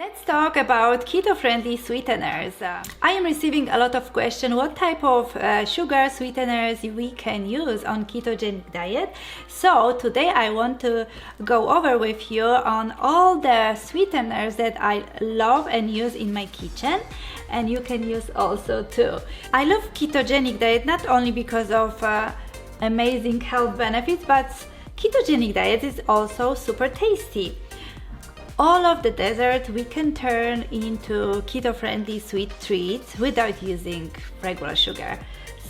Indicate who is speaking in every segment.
Speaker 1: Let's talk about keto-friendly sweeteners. I am receiving a lot of questions what type of sugar sweeteners we can use on ketogenic diet. So today I want to go over with you on all the sweeteners that I love and use in my kitchen, and you can use also too. I love ketogenic diet not only because of amazing health benefits, but ketogenic diet is also super tasty. All of the dessert we can turn into keto-friendly sweet treats without using regular sugar.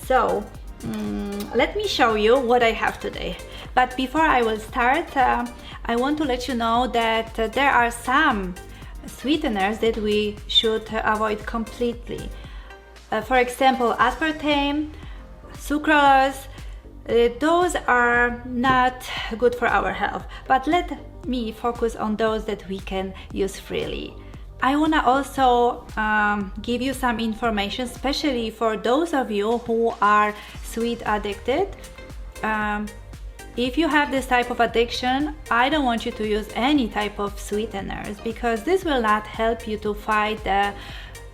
Speaker 1: So let me show you what I have today. But before I will start, I want to let you know that there are some sweeteners that we should avoid completely. For example, aspartame, sucralose, those are not good for our health, but let me focus on those that we can use freely. I want to also give you some information, especially for those of you who are sweet addicted. If you have this type of addiction, I don't want you to use any type of sweeteners because this will not help you to fight the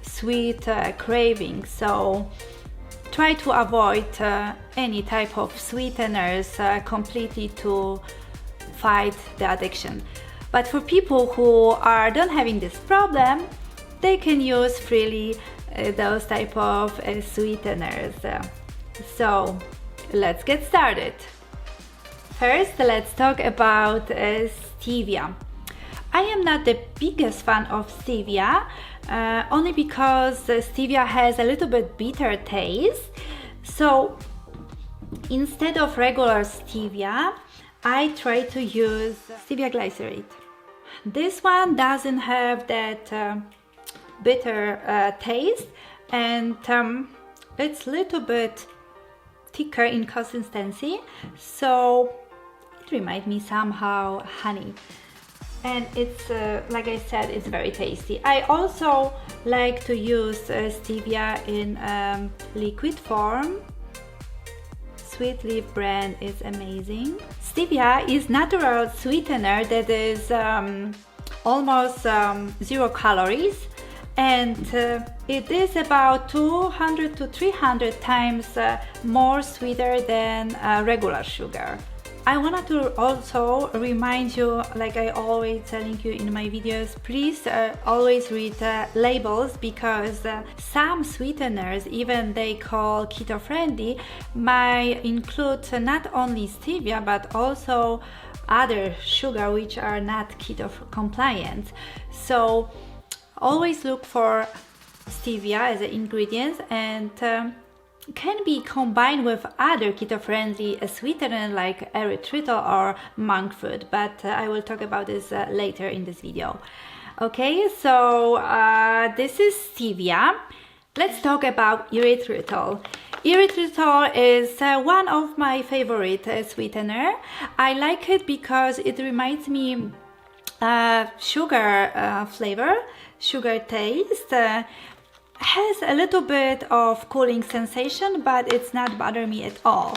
Speaker 1: sweet craving. So try to avoid any type of sweeteners completely to fight the addiction. But for people who are not having this problem, they can use freely those type of sweeteners. So let's get started. First, let's talk about stevia. I am not the biggest fan of stevia, only because stevia has a little bit bitter taste. So instead of regular stevia, I try to use stevia glycerate. This one doesn't have that bitter taste, and it's a little bit thicker in consistency, so it reminds me somehow honey. And it's like I said, it's very tasty. I also like to use stevia in liquid form. Sweet Leaf brand is amazing. Stevia is natural sweetener that is almost 0 calories, and it is about 200 to 300 times more sweeter than regular sugar. I wanted to also remind you, like I always telling you in my videos, please always read labels, because some sweeteners, even they call keto friendly, might include not only stevia but also other sugar which are not keto compliant. So always look for stevia as an ingredient, and can be combined with other keto-friendly sweeteners like erythritol or monk fruit, but I will talk about this later in this video. Okay, so this is stevia. Let's talk about erythritol. Erythritol is one of my favorite sweetener. I like it because it reminds me sugar flavor, sugar taste. Has a little bit of cooling sensation, but it's not bothering me at all.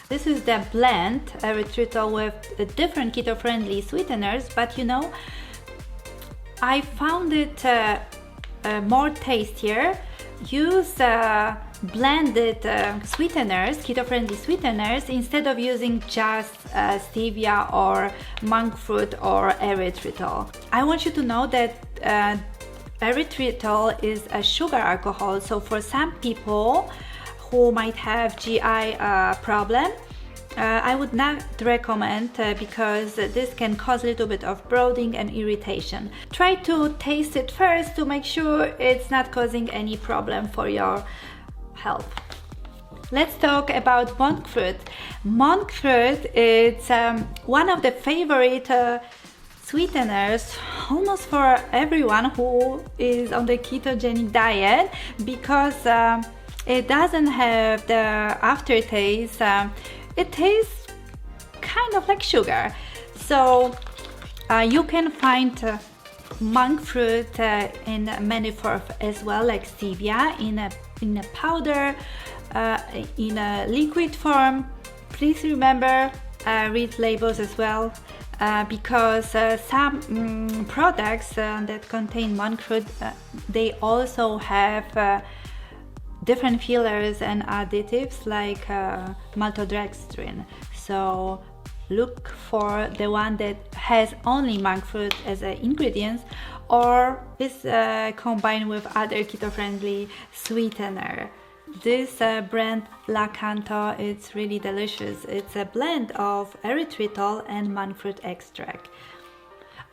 Speaker 1: This is the blend erythritol with different keto-friendly sweeteners, but you know, I found it more tastier. Use blended sweeteners, keto-friendly sweeteners, instead of using just stevia or monk fruit or erythritol. I want you to know that erythritol is a sugar alcohol, so for some people who might have GI problem, I would not recommend because this can cause a little bit of bloating and irritation. Try to taste it first to make sure it's not causing any problem for your health. Let's talk about monk fruit. Monk fruit is one of the favorite sweeteners almost for everyone who is on the ketogenic diet, because it doesn't have the aftertaste. It tastes kind of like sugar. So you can find monk fruit in many forms as well, like stevia in a powder, in a liquid form. Please remember, read labels as well. because some products that contain monk fruit, they also have different fillers and additives like maltodextrin. So look for the one that has only monk fruit as an ingredient, or is combined with other keto-friendly sweetener. This brand La Canto, it's really delicious. It's a blend of erythritol and monk fruit extract.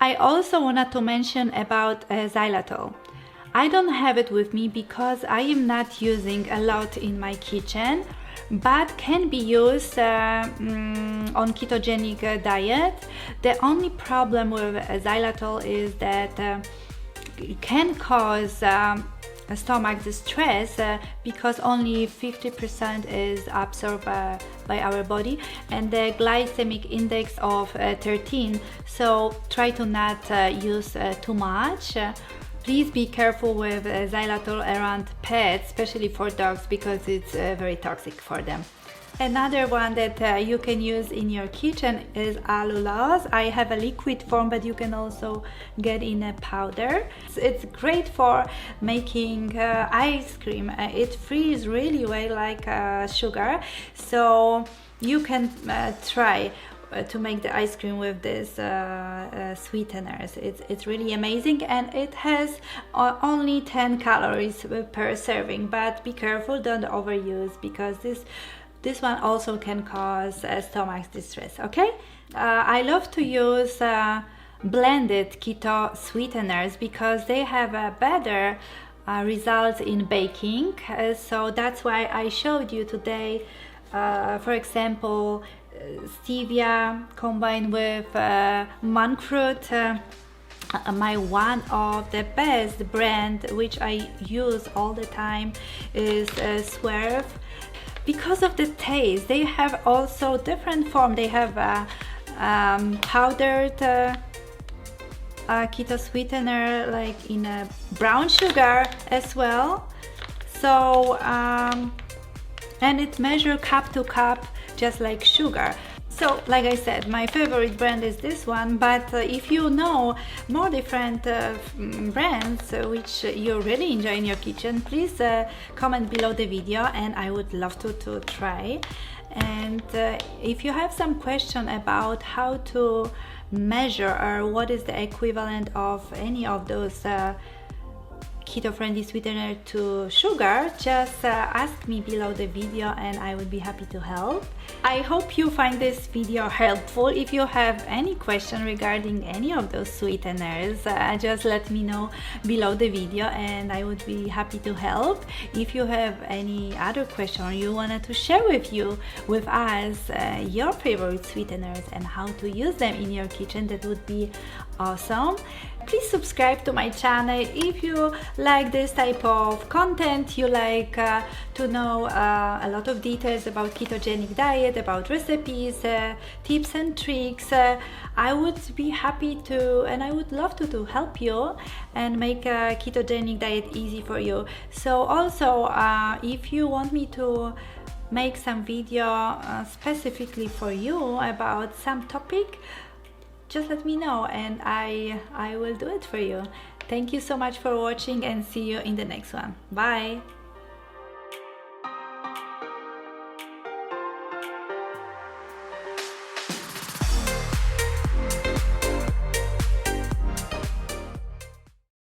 Speaker 1: I also wanted to mention about Xylitol. I don't have it with me because I am not using a lot in my kitchen, but can be used on ketogenic diet. The only problem with Xylitol is that it can cause stomach distress because only 50% is absorbed by our body, and the glycemic index of 13, so try to not use too much. Please be careful with Xylitol around pets, especially for dogs, because it's very toxic for them. Another one that you can use in your kitchen is Aulos. I have a liquid form, but you can also get in a powder. It's great for making ice cream. It freezes really well like sugar, so you can try to make the ice cream with this sweeteners. It's really amazing, and it has only 10 calories per serving, but be careful, don't overuse, because this one also can cause stomach distress. Okay, I love to use blended keto sweeteners because they have a better results in baking, so that's why I showed you today, for example, stevia combined with monk fruit. My one of the best brand which I use all the time is Swerve. Because of the taste, they have also different form. They have powdered keto sweetener, like in a brown sugar as well. So and it measures cup to cup, just like sugar. So like I said, my favorite brand is this one, but if you know more different brands which you really enjoy in your kitchen, please comment below the video, and I would love to try. And if you have some question about how to measure or what is the equivalent of any of those keto-friendly sweetener to sugar, just ask me below the video and I would be happy to help. I hope you find this video helpful. If you have any question regarding any of those sweeteners, just let me know below the video and I would be happy to help. If you have any other question or you wanted to share with us your favorite sweeteners and how to use them in your kitchen, that would be awesome. Please subscribe to my channel if you like this type of content, you like to know a lot of details about ketogenic diet, about recipes, tips and tricks. I would be happy to, and I would love to help you and make a ketogenic diet easy for you. So also if you want me to make some video specifically for you about some topic, just let me know and I will do it for you. Thank you so much for watching and see you in the next one. Bye!